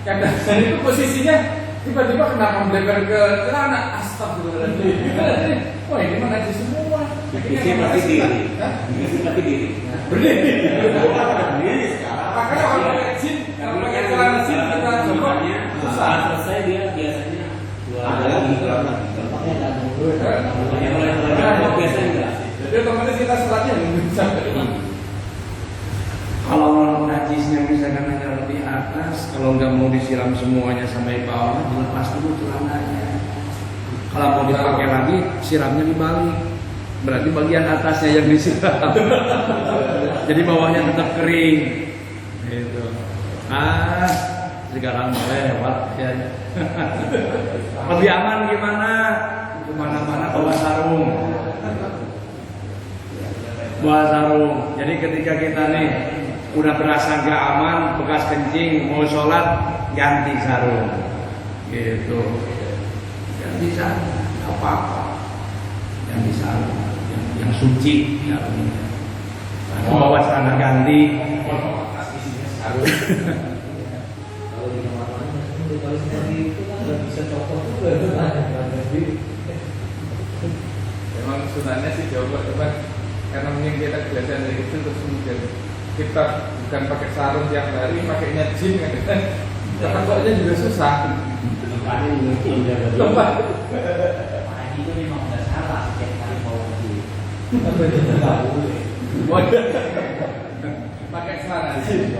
[SPEAKER 2] Kadang itu posisinya tiba-tiba kena membleber ke celana. Astagfirullahaladzim. Wah ini mana najis semua.
[SPEAKER 4] Isi mati diri. Isi mati diri. Berdiri sekarang.
[SPEAKER 2] Makanya kalau pakai jin, kalau pakai celana jin kita coba susah.
[SPEAKER 6] Selesai dia biasanya
[SPEAKER 4] Ada lagi celana.
[SPEAKER 6] biasanya enggak.
[SPEAKER 2] Jadi otomatis kita sholatnya bisa.
[SPEAKER 1] Kalau najisnya misalkan hanya di atas, kalau nggak mau disiram semuanya sampai bawah, dilepas dulu celananya. Kalau mau dipakai lagi, siramnya dibalik. Berarti bagian atasnya yang disiram. Jadi bawahnya tetap kering. Gitu. Sekarang lewat ya. Lebih aman gimana? Kemana-mana bawa sarung. Bawa sarung. Jadi ketika kita nih udah berasa gak aman, bekas kencing, mau sholat, ganti sarung. Gitu. Ganti sarung, gak apa-apa. Ganti sarung, yang suci. Bawa celana ganti.
[SPEAKER 6] Kalau di kamar-kamar kalau seperti itu kan nggak bisa copot juga itu kan.
[SPEAKER 2] Memang sebenarnya sih jawaban karena mungkin kita kebiasaan dari kecil terus kemudian kita bukan pakai sarung tiap hari, pakainya jin kan. Ketangkapnya juga susah. Lompat.
[SPEAKER 6] Pagi itu memang nggak salah setiap kali mau pergi.
[SPEAKER 2] Pakai celana jin.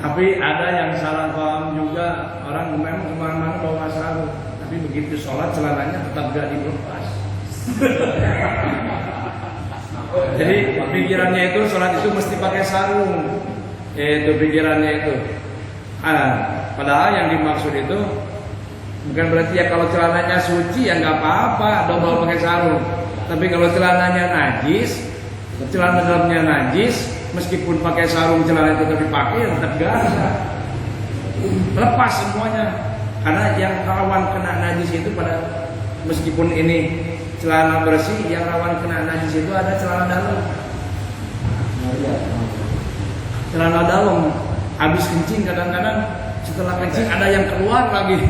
[SPEAKER 1] Tapi ada yang salah paham juga, orang memang kemana-mana bawa sarung, tapi begitu sholat celananya tetap gak dilepas. Jadi pikirannya itu sholat itu mesti pakai sarung, itu pikirannya itu. Padahal yang dimaksud itu bukan berarti ya kalau celananya suci ya nggak apa-apa, double pakai sarung. Tapi kalau celananya najis, celana dalamnya najis, meskipun pakai sarung celana itu tetap dipakai, ya tetap basah. Lepas semuanya. Karena yang rawan kena najis itu pada meskipun ini celana bersih, yang rawan kena najis itu ada celana dalam. Celana dalam habis kencing kadang-kadang setelah kencing ada yang keluar lagi.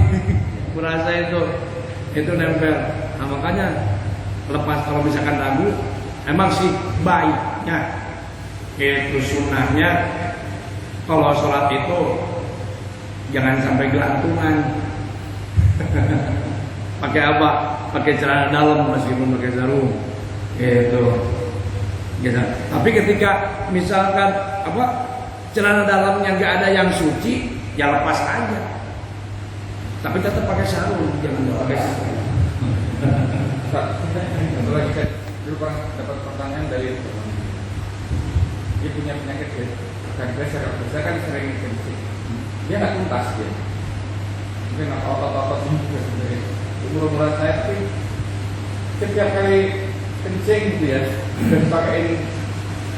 [SPEAKER 1] Berasa itu nempel. Nah, makanya lepas kalau misalkan ragu, emang sih baiknya itu sunnahnya kalau sholat itu jangan sampai gelantungan. Pakai apa? Pakai celana dalam meskipun pakai sarung. Gitu. Tapi ketika misalkan celana dalamnya nggak ada yang suci, ya lepas aja. Tapi tetap pakai sarung, jangan pakai sarung.
[SPEAKER 2] Satu lagi kan dulu pernah dapat pertanyaan dari dia punya penyakit bukan pressure, saya kan sering kencing, dia nggak tuntas dia, mungkin otot-otot ini juga sebenarnya umur-umuran saya, tapi setiap kali kencing gitu ya, dan pakai ini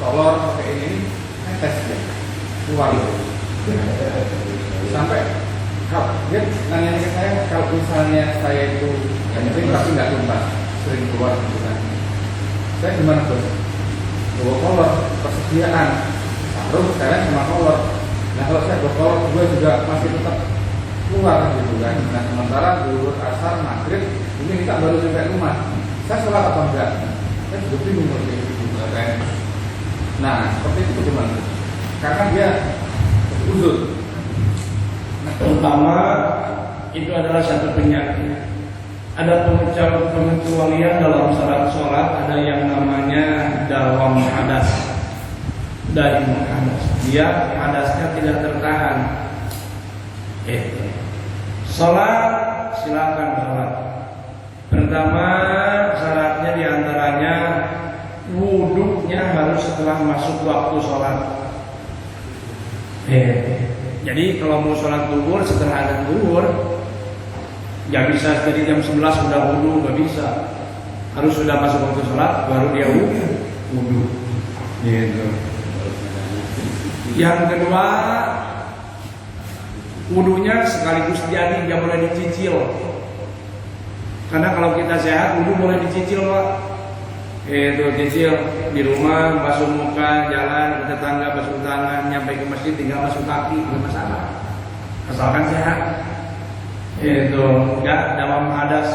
[SPEAKER 2] kolor, pakai ini netes ya, keluar gitu. Sampai kalau dia nanya ke saya, kalau misalnya saya itu kencing tapi nggak tuntas, sering keluar gitu kan, saya gimana bos? Bawa kolor, persediaan sarung sekarang sama kolor. Nah kalau saya bawa kolor, gue juga masih tetap keluar gitu kan. Nah sementara zuhur, asar, maghrib, ini kita baru sampai rumah. Saya sholat apa enggak? Saya juga bingung seperti itu kan. Nah seperti itu gimana? Karena dia uzur.
[SPEAKER 1] Pertama itu adalah satu penyakit. Ada pengecualian dalam syarat sholat, ada yang namanya dawam hadas, dari hadas. Dia hadasnya tidak tertahan. Sholat, silakan sholat. Pertama syaratnya diantaranya wudhunya harus setelah masuk waktu sholat. Jadi kalau mau sholat zuhur setelah ada zuhur, nggak bisa jadi jam 11 sudah wudhu, nggak bisa. Harus sudah masuk waktu sholat baru dia wudhu. Gitu. Yang kedua, wudhunya sekaligus jadi, nggak boleh dicicil. Karena kalau kita sehat, wudhu boleh dicicil, Pak. Itu cicil di rumah, basuh muka, jalan ke tetangga, basuh tangan, nyampe ke masjid tinggal basuh kaki, nggak masalah. Asalkan sehat. Itu enggak dalam hadas.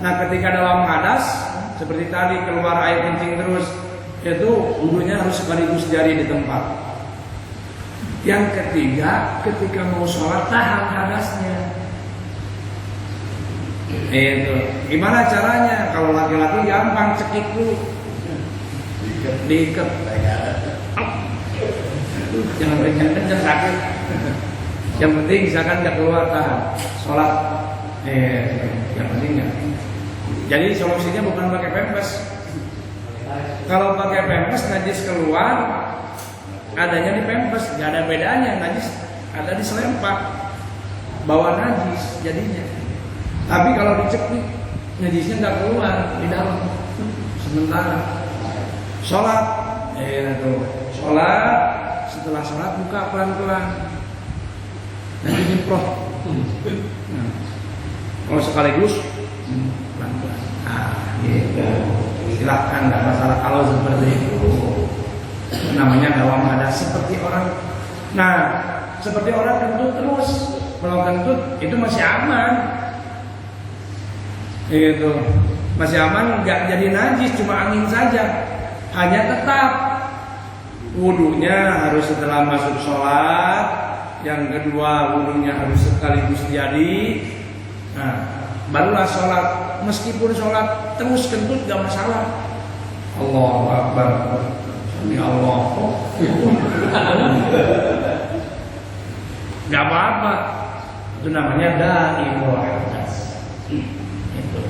[SPEAKER 1] Nah, ketika dalam hadas seperti tadi keluar air kencing terus, itu wudhunya harus sekaligus jari di tempat. Yang ketiga, ketika mau sholat tahan hadasnya. Itu gimana caranya? Kalau laki-laki gampang, cekik dulu, diikat. Jangan kencang-kencang sakit. Yang penting misalkan nggak keluar tahan sholat. Yang penting nggak. Jadi solusinya bukan pakai pempes. Kalau pakai pempes najis keluar, adanya di pempes, nggak ada bedanya. Najis ada di selempak, bawa najis jadinya. Tapi kalau dicekik, najisnya nggak keluar di dalam. Sementara sholat, sholat, setelah sholat buka pelan-pelan. Nanti nyemprot. Kalau sekaligus pelan-pelan. Gitu. Silahkan, nggak masalah kalau seperti itu. Namanya dawam hadas seperti orang. Nah, seperti orang kentut terus. Kalau kentut itu masih aman. Itu masih aman, nggak jadi najis, cuma angin saja. Hanya tetap wudhunya harus setelah masuk sholat. Yang kedua wudhunya harus sekaligus jadi. Nah, barulah sholat. Meskipun sholat terus kentut gak masalah. Allahu Akbar. Ya Allah. Gak apa-apa. Itu namanya daimul hadas. Itu.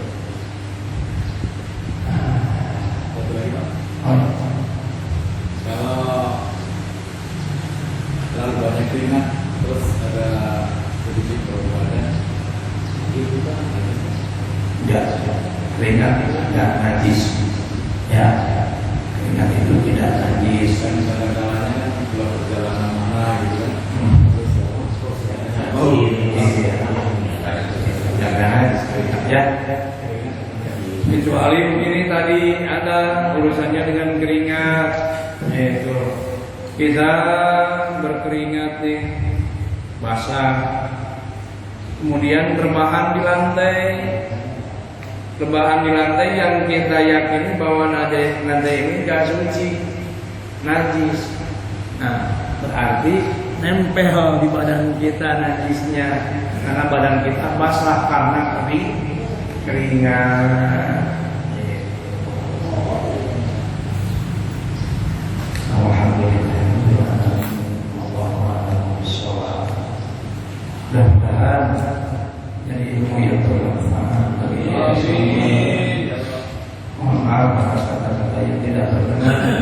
[SPEAKER 4] Satu lagi, Pak. Kalau banyak keringat terus ada sedikit berwarna, itu kan
[SPEAKER 1] Enggak, keringat tidak najis. Ya, keringat itu tidak najis.
[SPEAKER 4] kan kadang-kadangnya kan kalau perjalanan mana gitu kan.
[SPEAKER 1] Oh iya, jangan ya. Kecuali begini tadi ada urusannya dengan keringat, itu kita berkeringat nih basah, kemudian rebahan di lantai yang kita yakini bahwa lantai ini gak suci, najis. Nah, berarti nempel di badan kita najisnya karena badan kita basah karena keringat. Alhamdulillah. Mudah-mudahan jadi ilmu yang bermanfaat. Mohon maaf atas kata-kata yang tidak berkenan.